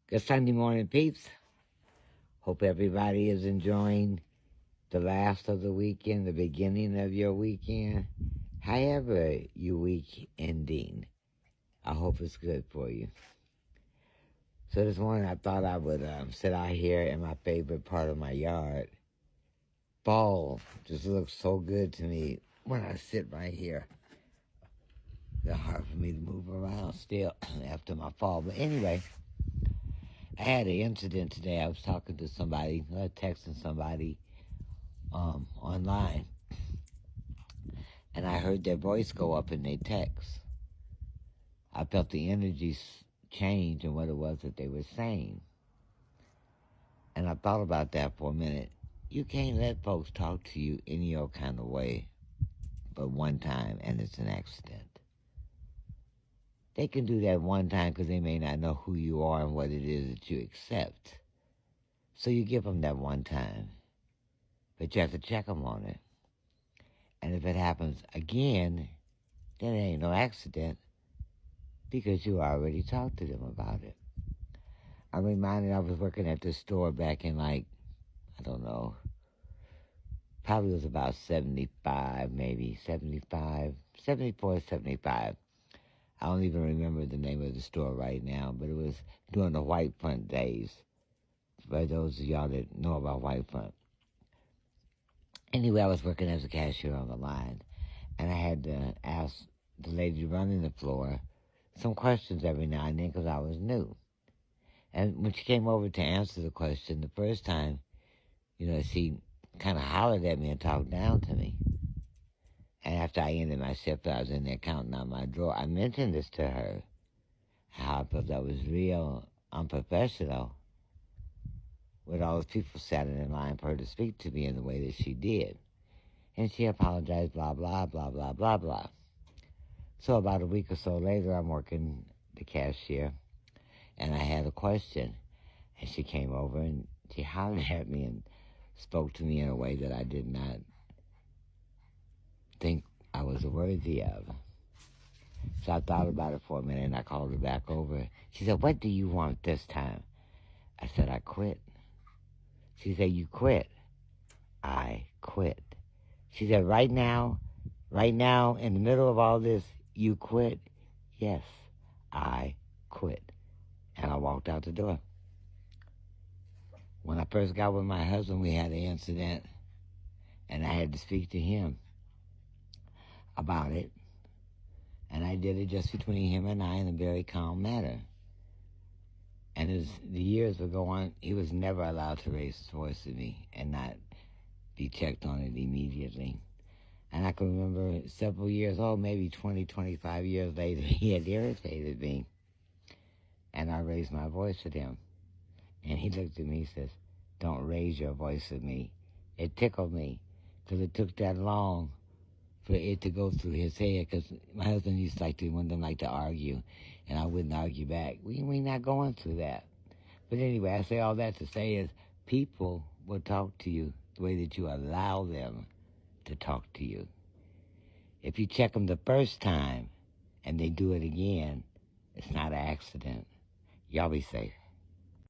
Good Sunday morning, peeps. Hope everybody is enjoying the last of the weekend, the beginning of your weekend. However your week ending, I hope it's good for you. So this morning I thought I would sit out here in my favorite part of my yard. Fall just looks so good to me when I sit right here. It's hard for me to move around still after my fall. But anyway, I had an incident today. I was talking to somebody, texting somebody online, and I heard their voice go up in their text. I felt the energy change in what it was that they were saying. And I thought about that for a minute. You can't let folks talk to you any old kind of way but one time, and it's an accident. They can do that one time because they may not know who you are and what it is that you accept. So you give them that one time. But you have to check them on it. And if it happens again, then it ain't no accident because you already talked to them about it. I'm reminded I was working at this store back in probably was about 75, maybe 75, 74, 75. I don't even remember the name of the store right now, but it was during the White Front days, for those of y'all that know about White Front. Anyway, I was working as a cashier on the line, and I had to ask the lady running the floor some questions every now and then because I was new. And when she came over to answer the question the first time, she kind of hollered at me and talked down to me. And after I ended my shift, I was in there counting out my drawer. I mentioned this to her, how I felt that was real unprofessional with all those people standing in line for her to speak to me in the way that she did. And she apologized, blah, blah, blah, blah, blah, blah. So about a week or so later, I'm working the cashier, and I had a question. And she came over, and she hollered at me and spoke to me in a way that I did not think I was worthy of. So I thought about it for a minute, and I called her back over. She said, "What do you want this time?" I said, "I quit." She said, "You quit?" I quit. She said, right now, in the middle of all this, you quit?" Yes, I quit. And I walked out the door. When I first got with my husband, we had an incident, and I had to speak to him about it. And I did it just between him and I in a very calm manner. And as the years would go on, he was never allowed to raise his voice at me and not be checked on it immediately. And I can remember several years old, maybe 20, 25 years later, he had irritated me. And I raised my voice at him. And he looked at me and says, "Don't raise your voice at me." It tickled me because it took that long for it to go through his head, because my husband used to one of them like to argue, and I wouldn't argue back. We not going through that. But anyway, I say all that to say is people will talk to you the way that you allow them to talk to you. If you check them the first time and they do it again, it's not an accident. Y'all be safe.